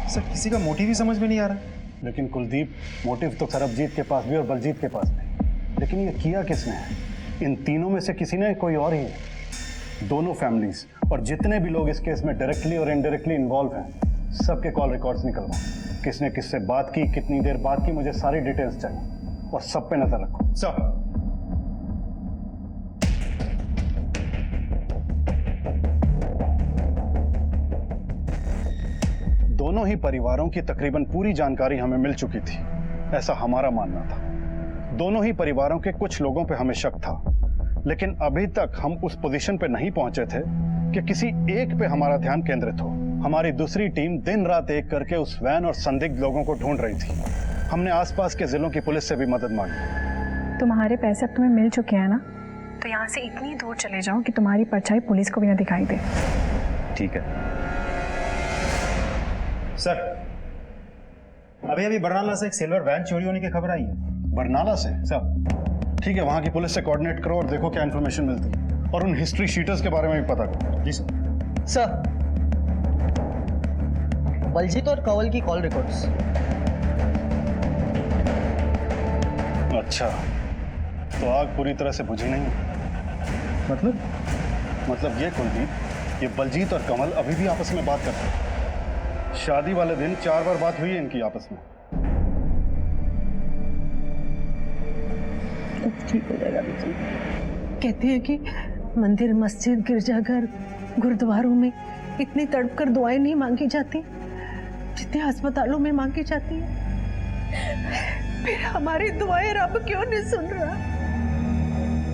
[SPEAKER 16] सर किसी का मोटिव ही समझ में नहीं आ रहा।
[SPEAKER 8] लेकिन कुलदीप, मोटिव तो सरबजीत के पास भी और बलजीत के पास भी, लेकिन ये किया किसने है? इन तीनों में से किसी ने, कोई और ही है। दोनों फैमिलीज और जितने भी लोग इस केस में डायरेक्टली और इनडायरेक्टली इन्वॉल्व हैं, सबके कॉल रिकॉर्ड्स निकलवाओ। किसने किससे बात की, कितनी देर बात की, मुझे सारी डिटेल्स चाहिए और सब पे नजर रखो।
[SPEAKER 16] सर
[SPEAKER 8] दोनों ही परिवारों की तकरीबन पूरी जानकारी हमें मिल चुकी थी, ऐसा हमारा मानना था। दोनों ही परिवारों के कुछ लोगों पे हमें शक था, लेकिन अभी तक हम उस पोजीशन पे नहीं पहुंचे थे कि किसी एक पे हमारा ध्यान केंद्रित हो। हमारी दूसरी टीम दिन रात एक करके उस वैन और संदिग्ध लोगों को ढूंढ रही थी। हमने आसपास के जिलों की पुलिस से भी मदद मांगी।
[SPEAKER 18] तुम्हारे पैसे अब तुम्हें मिल चुके हैं ना, तो यहाँ से इतनी दूर चले जाओ कि तुम्हारी परछाई पुलिस को भी ना दिखाई दे।
[SPEAKER 17] ठीक है
[SPEAKER 16] सर, अभी अभी बरनाला से एक सिल्वर वैन चोरी होने की खबर आई है।
[SPEAKER 8] बरनाला से?
[SPEAKER 16] सर
[SPEAKER 8] ठीक है, वहां की पुलिस से कोऑर्डिनेट करो और देखो क्या इन्फॉर्मेशन मिलती है, और उन हिस्ट्री शीटर्स के बारे में भी पता करो।
[SPEAKER 16] जी सर।
[SPEAKER 3] सर, बलजीत और कंवल की कॉल रिकॉर्ड्स।
[SPEAKER 8] अच्छा, तो आग पूरी तरह से बुझी नहीं? मतलब ये कुलदीप, ये बलजीत और कंवल अभी भी आपस में बात करते हैं। शादी वाले दिन 4 बार बात हुई है इनकी आपस में।
[SPEAKER 7] ठीक हो जाएगा। कहते हैं कि मंदिर, मस्जिद, गिरजाघर, गुरुद्वारों में इतनी तड़प कर दुआएं नहीं मांगी जाती जितनी अस्पतालों में मांगी जाती है। फिर हमारी दुआएं रब क्यों नहीं सुन रहा?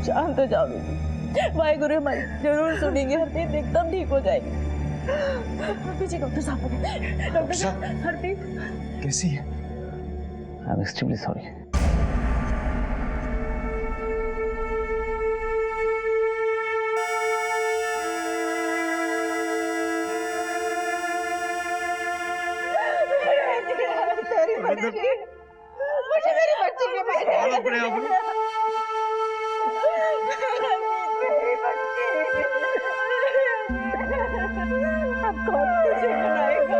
[SPEAKER 9] शांत हो जाओ बेटी, वाहेगुरु हमारी जरूर सुनेंगे। हरप्रीत एकदम ठीक हो जाएगी। पीछे डॉक्टर साहब, डॉक्टर साहब, हरप्रीत
[SPEAKER 16] कैसी है?
[SPEAKER 10] I am extremely sorry.
[SPEAKER 7] मुझे मेरी बच्ची के बारे अब कौन तुझे बनाएगा?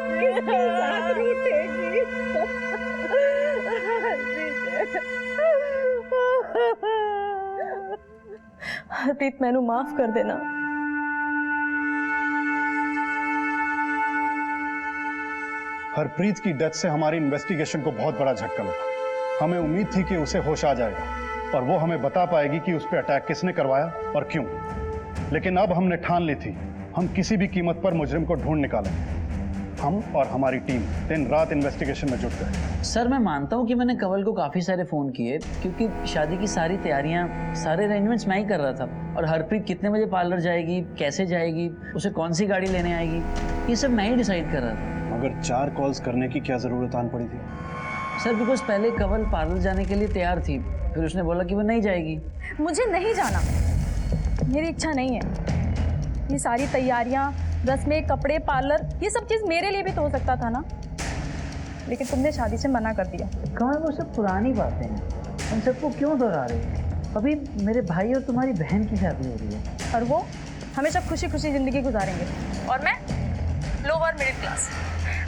[SPEAKER 7] किसके साथ रूठेगी?
[SPEAKER 9] हरप्रीत, मैनू माफ कर देना।
[SPEAKER 8] हरप्रीत की डेथ से हमारी इन्वेस्टिगेशन को बहुत बड़ा झटका लगा। हमें उम्मीद थी कि उसे होश आ जाएगा और वो हमें बता पाएगी कि उस पर अटैक किसने करवाया और क्यों। लेकिन अब हमने ठान ली थी, हम किसी भी कीमत पर मुजरिम को ढूंढ निकालेंगे। हम और हमारी टीम दिन रात इन्वेस्टिगेशन में जुट गए।
[SPEAKER 3] सर, मैं मानता हूँ कि मैंने कंवल को काफ़ी सारे फ़ोन किए, क्योंकि शादी की सारी तैयारियाँ, सारे अरेंजमेंट्स मैं ही कर रहा था। और हरप्रीत कितने बजे पार्लर जाएगी, कैसे जाएगी, उसे कौन सी गाड़ी लेने आएगी, ये सब मैं ही डिसाइड कर रहा था।
[SPEAKER 8] मगर 4 कॉल्स करने की क्या ज़रूरत आन पड़ी थी?
[SPEAKER 3] सर, बिकॉज पहले कंवल पार्लर जाने के लिए तैयार थी, फिर उसने बोला कि वो नहीं जाएगी।
[SPEAKER 9] मुझे नहीं जाना, मेरी इच्छा नहीं है। ये सारी तैयारियां, रस्में, कपड़े, पार्लर, ये सब चीज़ मेरे लिए भी तो हो सकता था ना, लेकिन तुमने शादी से मना कर दिया।
[SPEAKER 3] कंवल, वो सब पुरानी बातें हैं, उन सबको क्यों दोहरा रही है? अभी मेरे भाई और तुम्हारी बहन की शादी हो रही है,
[SPEAKER 9] और वो हमेशा खुशी खुशी ज़िंदगी गुजारेंगे और मैं लोअर मिडिल क्लास।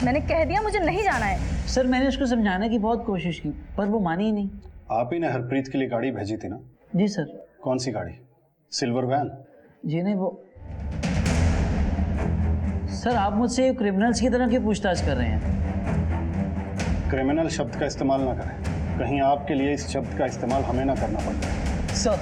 [SPEAKER 9] मैंने कह दिया मुझे नहीं जाना है।
[SPEAKER 3] सर मैंने उसको समझाने की बहुत कोशिश की पर वो मानी ही नहीं।
[SPEAKER 8] आप ही ने हरप्रीत के लिए गाड़ी भेजी थी ना?
[SPEAKER 3] जी सर।
[SPEAKER 8] कौन सी गाड़ी? Silver van?
[SPEAKER 3] जी नहीं, वो सर आप मुझसे क्रिमिनल्स की तरह क्यों पूछताछ कर रहे हैं?
[SPEAKER 8] क्रिमिनल शब्द का इस्तेमाल ना करें, कहीं आपके लिए इस शब्द का इस्तेमाल हमें ना करना पड़ जाए।
[SPEAKER 19] सर,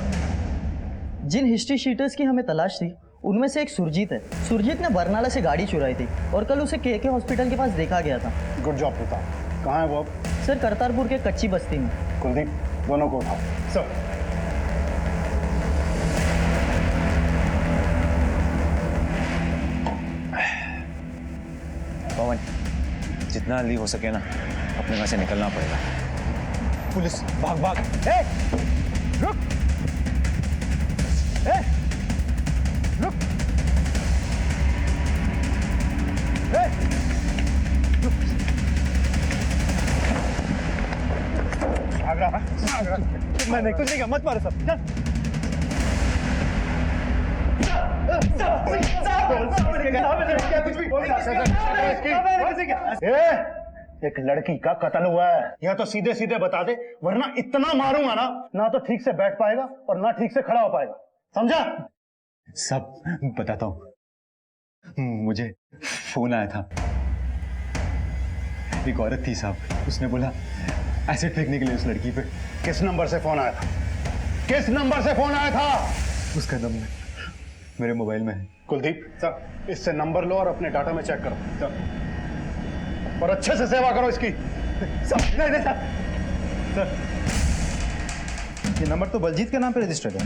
[SPEAKER 19] जिन हिस्ट्री शीटर्स की हमें तलाश थी उनमें से एक सुरजीत है। सुरजीत ने बरनाला से गाड़ी चुराई थी और कल उसे के हॉस्पिटल के पास देखा गया था।
[SPEAKER 8] Good job Pratap. कहाँ है वो अब?
[SPEAKER 19] सर करतारपुर के कच्ची बस्ती में।
[SPEAKER 8] कुलदीप, दोनों को उठाओ। सर।
[SPEAKER 17] पवन, जितना जल्दी हो सके ना अपने घर से निकलना पड़ेगा।
[SPEAKER 11] पुलिस, भाग भाग। ए, रुक। ए, रुक। ए, रुक। भाग रहा, भाग रहा। मैंने कुछ नहीं कहा, मत मारो सब। चल।
[SPEAKER 8] एक लड़की का कत्ल हुआ है, या तो सीधे सीधे बता दे, वरना इतना मारूंगा ना, ना तो ठीक से बैठ पाएगा और ना ठीक से खड़ा हो पाएगा, समझा?
[SPEAKER 17] सब बताता हूँ। मुझे फोन आया था, एक औरत थी साहब, उसने बोला एसिड फेंकने के लिए उस लड़की पे।
[SPEAKER 8] किस नंबर से फोन आया था? किस नंबर से फोन आया था?
[SPEAKER 17] उसका नंबर मेरे मोबाइल में है।
[SPEAKER 8] कुलदीप, सर इससे नंबर लो और अपने डाटा में चेक करो, सर, और अच्छे से सेवा करो इसकी।
[SPEAKER 16] सर, नहीं सर, सर ये नंबर तो बलजीत के नाम पे रजिस्टर्ड है।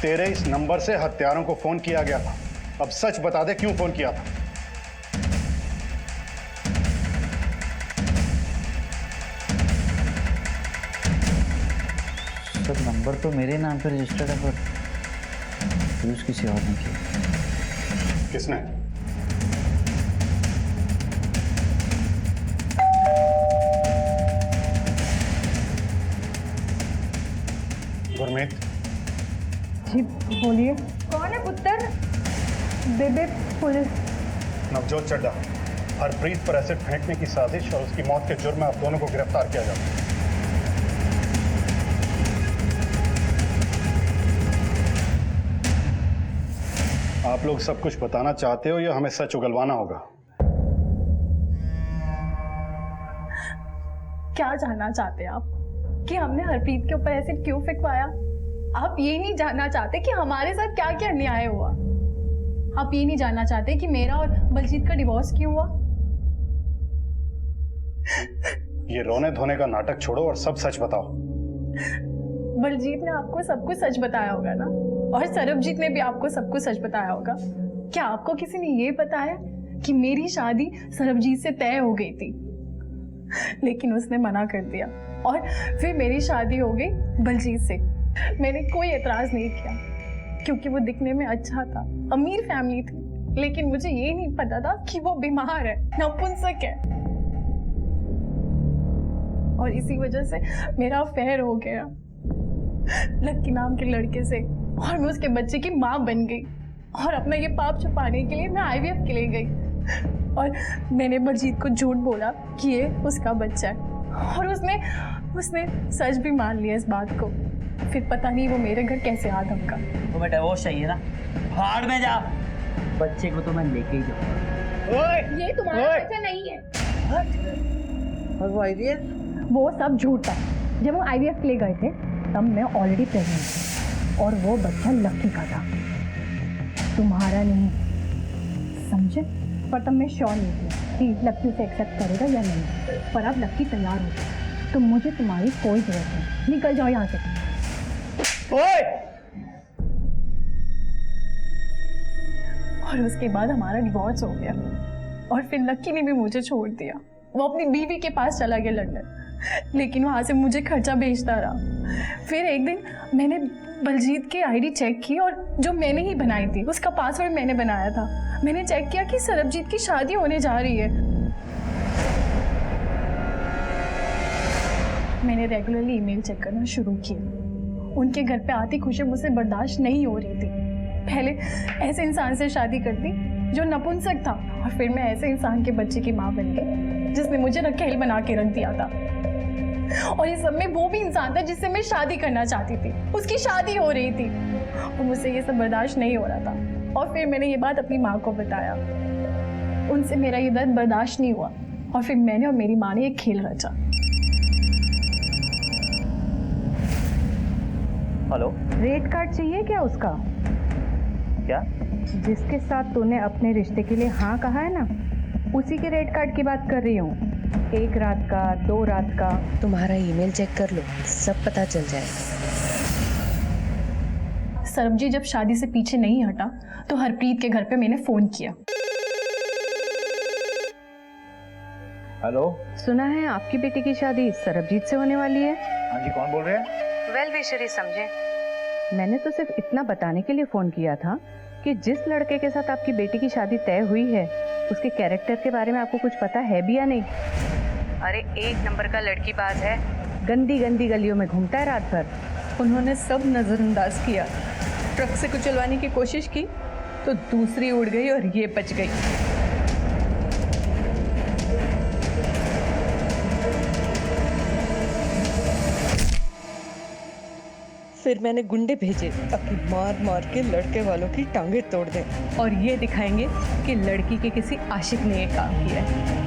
[SPEAKER 8] तेरे इस नंबर से हत्यारों को फोन किया गया था, अब सच बता दे क्यों फोन किया था?
[SPEAKER 3] सर नंबर तो मेरे नाम पे रजिस्टर्ड है पर यूज किसी और ने किया।
[SPEAKER 8] किसने? गुरमीत।
[SPEAKER 18] जी बोलिए।
[SPEAKER 6] कौन है पुत्र?
[SPEAKER 18] बेबे पुलिस।
[SPEAKER 8] नवजोत चड्ढा, हरप्रीत पर एसिड फेंकने की साजिश और उसकी मौत के जुर्म में आप दोनों को गिरफ्तार किया जाता है। आप लोग सब कुछ बताना चाहते हो या हमें सच उगलवाना होगा?
[SPEAKER 9] क्या जानना चाहते हैं आप कि हमने हरप्रीत के ऊपर एसिड क्यों फेंकवाया? आप ये नहीं जानना चाहते कि हमारे साथ क्या क्या अन्याय हुआ? आप ये नहीं जानना चाहते कि मेरा और बलजीत का डिवोर्स क्यों हुआ?
[SPEAKER 8] ये रोने धोने का नाटक छोड़ो और सब सच बताओ।
[SPEAKER 9] बलजीत ने आपको सब कुछ सच बताया होगा ना, और सरबजीत ने भी आपको सब कुछ सच बताया होगा। क्या आपको किसी ने ये बताया कि मेरी शादी सरबजीत से तय हो गई थी, लेकिन उसने मना कर दिया और फिर मेरी शादी हो गई बलजीत से? मैंने कोई एतराज नहीं किया क्योंकि वो दिखने में अच्छा था, अमीर फैमिली थी, लेकिन मुझे ये नहीं पता था कि वो बीमार है, नपुंसक है, और इसी वजह से मेरा अफेयर हो गया लक्की नाम के लड़के से, और मैं उसके बच्चे की माँ बन गई, और अपना ये पाप छुपाने के लिए मैं IVF के लिए गई, और मैंने बलजीत को झूठ बोला कि ये उसका बच्चा है, और उसने सच भी मान लिया इस बात को। फिर पता नहीं वो मेरे घर कैसे आ धमका।
[SPEAKER 3] तुम्हें डिवोर्स चाहिए ना, भाड़ में जा, बच्चे को तो मैं लेके ही जाऊंगा।
[SPEAKER 6] ये तुम्हारा बच्चा नहीं है।
[SPEAKER 7] और वो IVF?
[SPEAKER 9] वो सब झूठ था। जब वो IVF के लिए गए थे तब मैं ऑलरेडी प्रेग्नेंट थी और वो बच्चा लक्की का था, तुम्हारा नहीं, समझे? पर तब मैं श्योर नहीं थी कि लक्की उसे एक्सेप्ट करेगा या नहीं, पर अब लक्की तैयार हो गई, तो मुझे तुम्हारी कोई जरूरत नहीं। निकल जाओ यहाँ से। और उसके बाद हमारा डिवोर्स हो गया, और फिर लक्की ने भी मुझे छोड़ दिया। वो अपनी बीवी के पास चला गया लंदन, लेकिन वहाँ से मुझे खर्चा भेजता रहा। फिर एक दिन मैंने बलजीत की आईडी चेक की, और जो मैंने ही बनाई थी, उसका पासवर्ड मैंने बनाया था। मैंने चेक किया कि सरबजीत की शादी होने जा रही है। मैंने रेगुलरली ईमेल चेक करना शुरू किया। उनके घर पे आती खुशी मुझसे बर्दाश्त नहीं हो रही थी।
[SPEAKER 18] पहले ऐसे इंसान से शादी करती जो नपुंसक था, और फिर मैं ऐसे इंसान के बच्चे की माँ बन गई जिसने मुझे रखेल बना के रख दिया था। और इस सब में वो भी इंसान था जिससे मैं शादी करना चाहती थी, उसकी शादी हो रही थी और मुझसे ये सब बर्दाश्त नहीं हो रहा था। और फिर मैंने ये बात अपनी माँ को बताया, उनसे मेरा ये दर्द बर्दाश्त नहीं हुआ और फिर मैंने और मेरी माँ ने एक खेल रचा।
[SPEAKER 2] हेलो,
[SPEAKER 15] रेट कार्ड चाहिए क्या उसका?
[SPEAKER 2] क्या?
[SPEAKER 15] जिसके साथ तूने अपने रिश्ते के लिए हाँ कहा है ना, उसी के रेट कार्ड की बात कर रही हूँ। 1 रात का, 2 रात का।
[SPEAKER 9] तुम्हारा ईमेल चेक कर लो, सब पता चल जाएगा।
[SPEAKER 18] सरबजीत जब शादी से पीछे नहीं हटा तो हरप्रीत के घर पे मैंने फोन किया।
[SPEAKER 10] हेलो,
[SPEAKER 15] सुना है आपकी बेटी की शादी सरबजीत से होने वाली है।
[SPEAKER 10] हाँ जी, कौन बोल रहे हैं?
[SPEAKER 15] वेल विशर ही समझे। मैंने तो सिर्फ इतना बताने के लिए फोन किया था कि जिस लड़के के साथ आपकी बेटी की शादी तय हुई है उसके कैरेक्टर के बारे में आपको कुछ पता है भी या नहीं? अरे 1 नंबर का लड़कीबाज है, गंदी गंदी गलियों में घूमता है रात भर।
[SPEAKER 18] उन्होंने सब नजरअंदाज किया, ट्रक से कुचलवाने की कोशिश की तो दूसरी उड़ गई और ये बच गई।
[SPEAKER 1] फिर मैंने गुंडे भेजे ताकि मार मार के लड़के वालों की टांगे तोड़ दें
[SPEAKER 18] और ये दिखाएंगे कि लड़की के किसी आशिक ने ये काम किया है।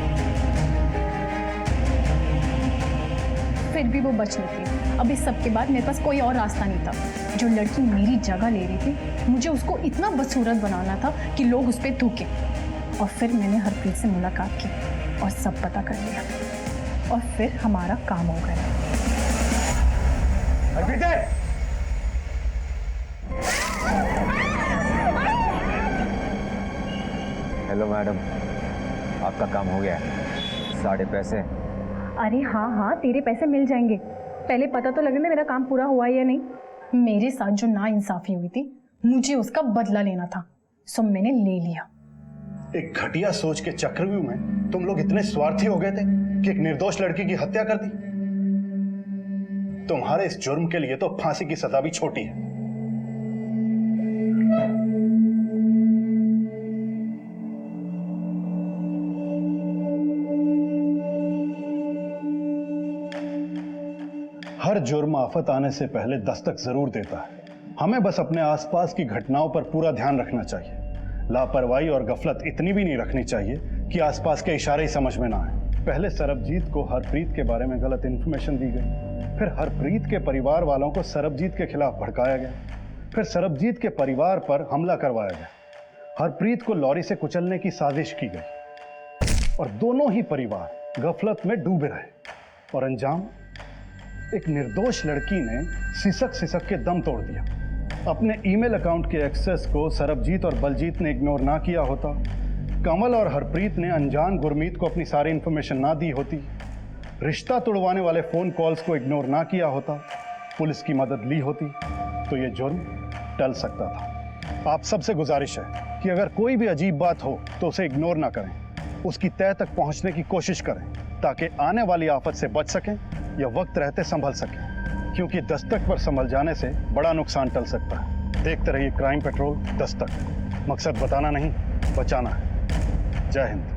[SPEAKER 18] फिर भी वो बच निकली। अब इस सब के बाद मेरे पास कोई और रास्ता नहीं था। जो लड़की मेरी जगह ले रही थी, मुझे उसको इतना बदसूरत बनाना था कि लोग उस पर थूके। और फिर मैंने हरप्रीत से मुलाकात की और सब पता कर लिया और फिर हमारा काम हो गया।
[SPEAKER 17] हेलो मैडम, आपका काम हो गया है। 3.5 पैसे।
[SPEAKER 18] अरे हाँ हाँ, तेरे पैसे मिल जाएंगे। पहले पता तो लगने दे मेरा काम पूरा हुआ या नहीं। मेरे साथ जो नाइंसाफी हुई थी, मुझे उसका बदला लेना था, सो मैंने ले लिया।
[SPEAKER 8] एक घटिया सोच के चक्रव्यूह में तुम लोग इतने स्वार्थी हो गए थे कि एक निर्दोष लड़की की हत्या कर दी। तुम्हारे इस जुर्म के लिए तो फांसी की सजा भी छोटी है। हर जुर्म आफत आने से पहले दस्तक जरूर देता है। हमें बस अपने आसपास की घटनाओं पर पूरा ध्यान रखना चाहिए। लापरवाही और गफलत इतनी भी नहीं रखनी चाहिए कि आसपास के इशारे ही समझ में ना आए। पहले सरबजीत को हरप्रीत के बारे में गलत इंफॉर्मेशन दी गई, फिर हरप्रीत के परिवार वालों को सरबजीत के खिलाफ भड़काया गया, फिर सरबजीत के परिवार पर हमला करवाया गया, हरप्रीत को लॉरी से कुचलने की साजिश की गई और दोनों ही परिवार गफलत में डूबे रहे। और अंजाम, एक निर्दोष लड़की ने सिसक सिसक के दम तोड़ दिया। अपने ईमेल अकाउंट के एक्सेस को सरबजीत और बलजीत ने इग्नोर ना किया होता, कमल और हरप्रीत ने अनजान गुरमीत को अपनी सारी इंफॉर्मेशन ना दी होती, रिश्ता तोड़वाने वाले फोन कॉल्स को इग्नोर ना किया होता, पुलिस की मदद ली होती, तो ये जुर्म टल सकता था। आप सबसे गुजारिश है कि अगर कोई भी अजीब बात हो तो उसे इग्नोर ना करें, उसकी तह तक पहुंचने की कोशिश करें ताकि आने वाली आफत से बच सकें या वक्त रहते संभल सकें, क्योंकि दस्तक पर संभल जाने से बड़ा नुकसान टल सकता है। देखते रहिए क्राइम पेट्रोल दस्तक। मकसद बताना नहीं, बचाना है। जय हिंद।